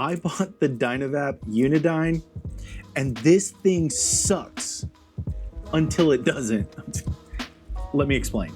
I bought the DynaVap Unidyn, and this thing sucks until it doesn't. Let me explain.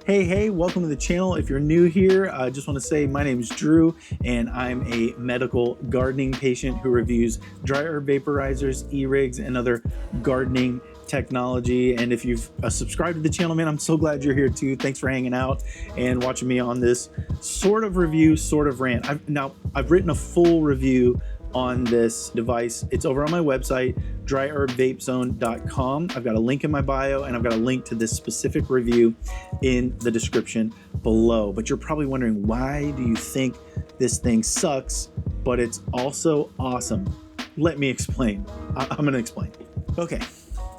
Hey, welcome to the channel. If you're new here, I just want to say my name is Drew, and I'm a medical gardening patient who reviews dry herb vaporizers, e-rigs, and other gardening technology. And if you've subscribed to the channel, man, I'm so glad you're here too. Thanks for hanging out and watching me on this sort of review, sort of rant. I've written a full review on this device. It's over on my website, dryherbvapezone.com. I've got a link in my bio, and I've got a link to this specific review in the description below. But you're probably wondering, why do you think this thing sucks, but it's also awesome? Let me explain. I'm gonna explain. Okay,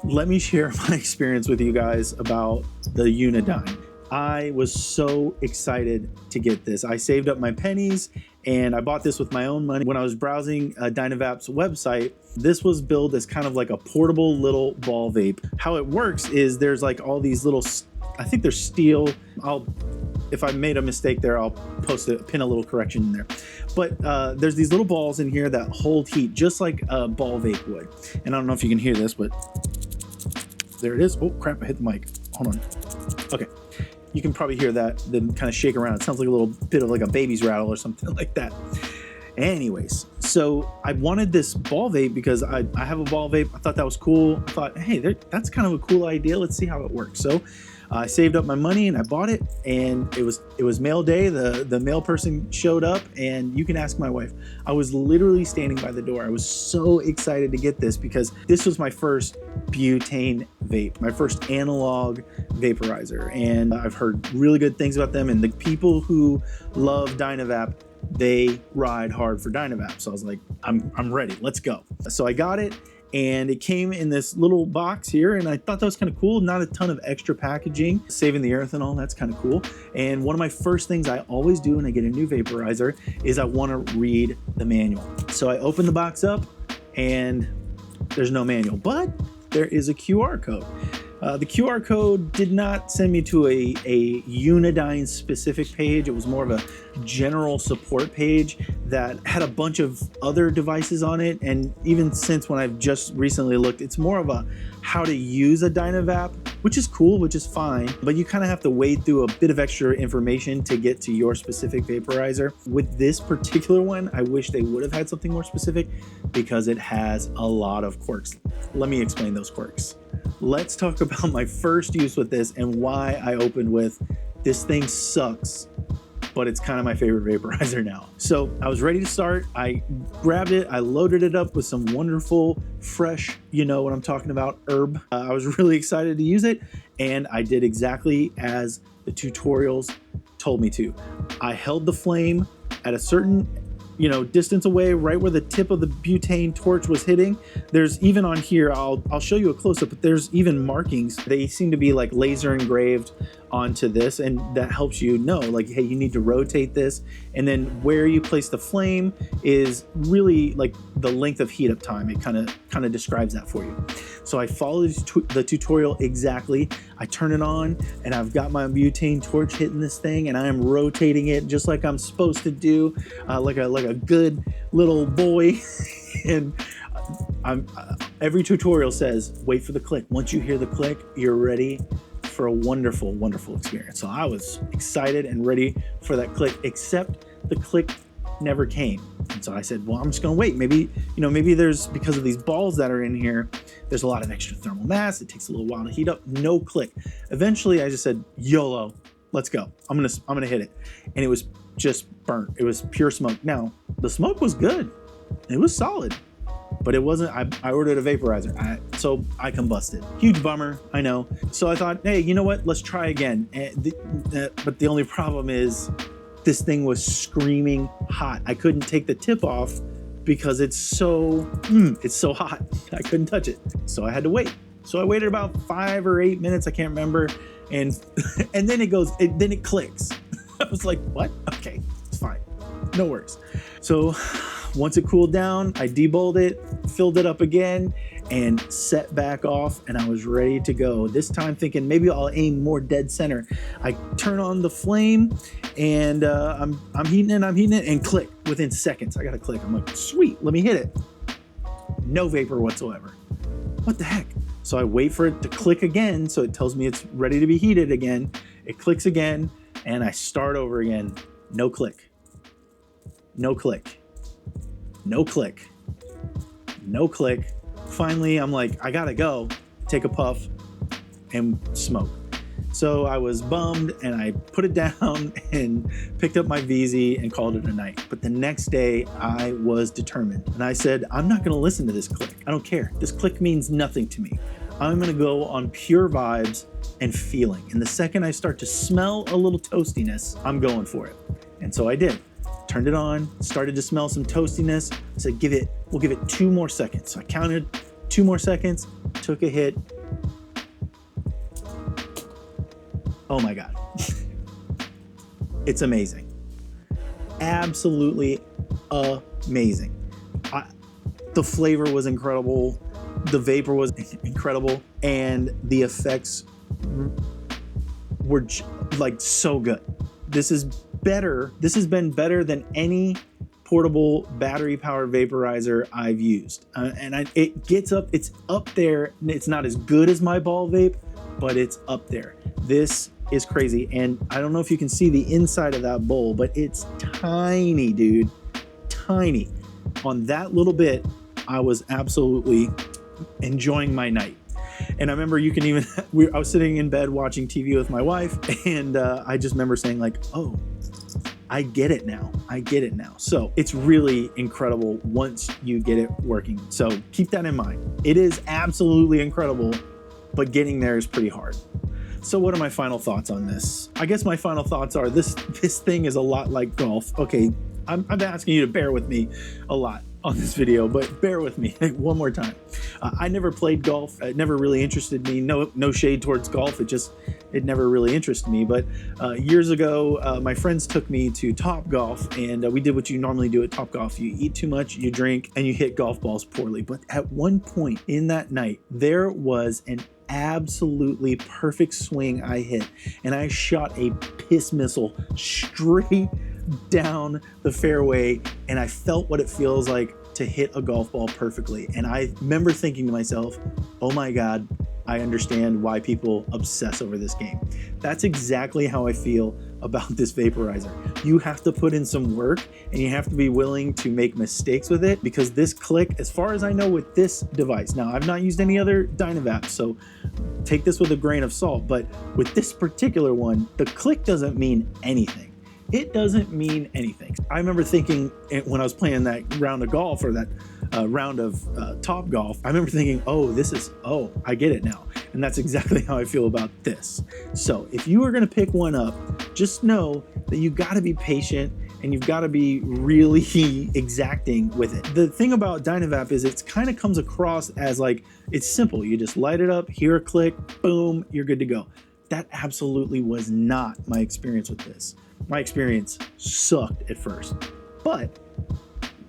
let me share my experience with you guys about the Unidine. I was so excited to get this. I saved up my pennies and I bought this with my own money. When I was browsing DynaVap's website, this was billed as kind of like a portable little ball vape. How it works is there's like all these little, I think they're steel. If I made a mistake there, I'll pin a little correction in there. But there's these little balls in here that hold heat, just like a ball vape would. And I don't know if you can hear this, but there it is. Oh crap, I hit the mic. Hold on. Okay. You can probably hear that, then kind of shake around. It sounds like a little bit of like a baby's rattle or something like that. Anyways, so I wanted this ball vape because I have a ball vape. I thought that was cool. I thought, hey, that's kind of a cool idea. Let's see how it works. So I saved up my money and I bought it, and it was mail day. The mail person showed up, and you can ask my wife. I was literally standing by the door. I was so excited to get this because this was my first butane vape, my first analog vaporizer, and I've heard really good things about them. And the people who love DynaVap, they ride hard for DynaVap. So I was like, I'm ready. Let's go. So I got it. And it came in this little box here, and I thought that was kind of cool. Not a ton of extra packaging, saving the earth and all, that's kind of cool. And one of my first things I always do when I get a new vaporizer is I want to read the manual. So I open the box up, and there's no manual, but there is a QR code. The QR code did not send me to a Unidine specific page. It was more of a general support page that had a bunch of other devices on it. And even since when I've just recently looked, it's more of a how to use a DynaVap, which is cool, which is fine, but you kind of have to wade through a bit of extra information to get to your specific vaporizer. With this particular one, I wish they would have had something more specific because it has a lot of quirks. Let me explain those quirks. Let's talk about my first use with this and why I opened with, this thing sucks, but it's kind of my favorite vaporizer now. So I was ready to start. I grabbed it, I loaded it up with some wonderful, fresh, you know what I'm talking about, herb. I was really excited to use it, and I did exactly as the tutorials told me to. I held the flame at a certain distance away, right where the tip of the butane torch was hitting. There's even on here, I'll show you a close-up, but there's even markings. They seem to be like laser engraved onto this, and that helps you know, like, hey, you need to rotate this. And then where you place the flame is really like the length of heat up time. It kind of describes that for you. So I followed the tutorial exactly. I turn it on, and I've got my butane torch hitting this thing, and I am rotating it just like I'm supposed to do, like a good little boy. And every tutorial says, wait for the click. Once you hear the click, you're ready for a wonderful, wonderful experience. So I was excited and ready for that click, except the click never came. And so I said, well, I'm just gonna wait. Maybe there's, because of these balls that are in here, there's a lot of extra thermal mass. It takes a little while to heat up. No click. Eventually I just said, YOLO, let's go. I'm gonna hit it. And it was just burnt. It was pure smoke. Now, the smoke was good. It was solid, but it wasn't, I ordered a vaporizer, so I combusted. Huge bummer, I know. So I thought, hey, you know what? Let's try again. But the only problem is this thing was screaming hot. I couldn't take the tip off because it's so hot. I couldn't touch it. So I had to wait. So I waited about 5 or 8 minutes, I can't remember. And then it clicks. I was like, what? Okay, it's fine. No worries. So once it cooled down, I debowled it, filled it up again, and set back off, and I was ready to go. This time thinking maybe I'll aim more dead center. I turn on the flame, and I'm heating it, and click within seconds. I got to click. I'm like, sweet, let me hit it. No vapor whatsoever. What the heck? So I wait for it to click again, so it tells me it's ready to be heated again. It clicks again, and I start over again. No click. No click. No click. No click. Finally, I'm like, I gotta go. Take a puff and smoke. So I was bummed, and I put it down and picked up my VZ and called it a night. But the next day, I was determined. And I said, I'm not gonna listen to this click. I don't care. This click means nothing to me. I'm gonna go on pure vibes and feeling. And the second I start to smell a little toastiness, I'm going for it. And so I did. Turned it on, started to smell some toastiness. I said, we'll give it 2 more seconds. So I counted 2 more seconds, took a hit. Oh my God. It's amazing. Absolutely amazing. The flavor was incredible. The vapor was incredible. And the effects were like so good. This has been better than any portable battery powered vaporizer I've used. It's up there. It's not as good as my ball vape, but it's up there. This is crazy. And I don't know if you can see the inside of that bowl, but it's tiny, dude. Tiny. On that little bit, I was absolutely enjoying my night. And I remember I was sitting in bed watching TV with my wife, and I just remember saying like, oh, I get it now. I get it now. So it's really incredible once you get it working. So keep that in mind. It is absolutely incredible, but getting there is pretty hard. So what are my final thoughts on this? I guess my final thoughts are this thing is a lot like golf. Okay, I'm asking you to bear with me a lot on this video, but bear with me one more time. I never played golf. It never really interested me. No shade towards golf. It never really interested me. But years ago, my friends took me to Top Golf, and we did what you normally do at Top Golf. You eat too much, you drink, and you hit golf balls poorly. But at one point in that night, there was an absolutely perfect swing I hit, and I shot a piss missile straight down the fairway, and I felt what it feels like to hit a golf ball perfectly. And I remember thinking to myself, oh my God, I understand why people obsess over this game. That's exactly how I feel about this vaporizer. You have to put in some work, and you have to be willing to make mistakes with it, because this click, as far as I know with this device, now I've not used any other DynaVap, so take this with a grain of salt, but with this particular one, the click doesn't mean anything. It doesn't mean anything. I remember thinking when I was playing that round of golf, or that round of Top Golf, I remember thinking, oh, I get it now. And that's exactly how I feel about this. So if you are gonna pick one up, just know that you gotta be patient, and you've gotta be really exacting with it. The thing about DynaVap is it kind of comes across as like, it's simple. You just light it up, hear a click, boom, you're good to go. That absolutely was not my experience with this. My experience sucked at first, but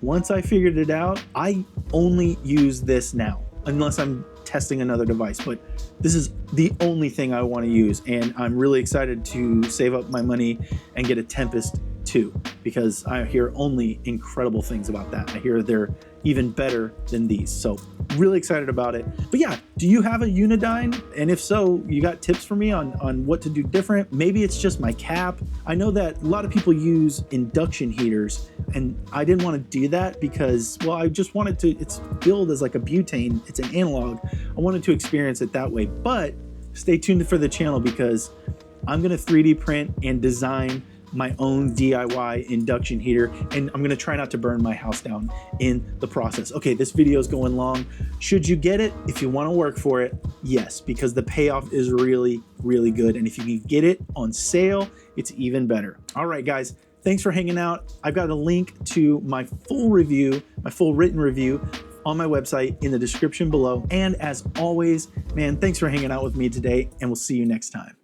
once I figured it out, I only use this now, unless I'm testing another device, but this is the only thing I want to use, and I'm really excited to save up my money and get a Tempest 2, because I hear only incredible things about that. I hear they're even better than these, so really excited about it. But yeah, do you have a Unidine? And if so, you got tips for me on what to do different? Maybe it's just my cap. I know that a lot of people use induction heaters, and I didn't want to do that because, well, I just wanted to, it's billed as like a butane, it's an analog. I wanted to experience it that way, but stay tuned for the channel, because I'm gonna 3D print and design my own DIY induction heater, and I'm gonna try not to burn my house down in the process. Okay, this video is going long. Should you get it? If you want to work for it, yes, because the payoff is really, really good. And if you can get it on sale, it's even better. All right, guys, thanks for hanging out. I've got a link to my full review, my full written review on my website in the description below. And as always, man, thanks for hanging out with me today, and we'll see you next time.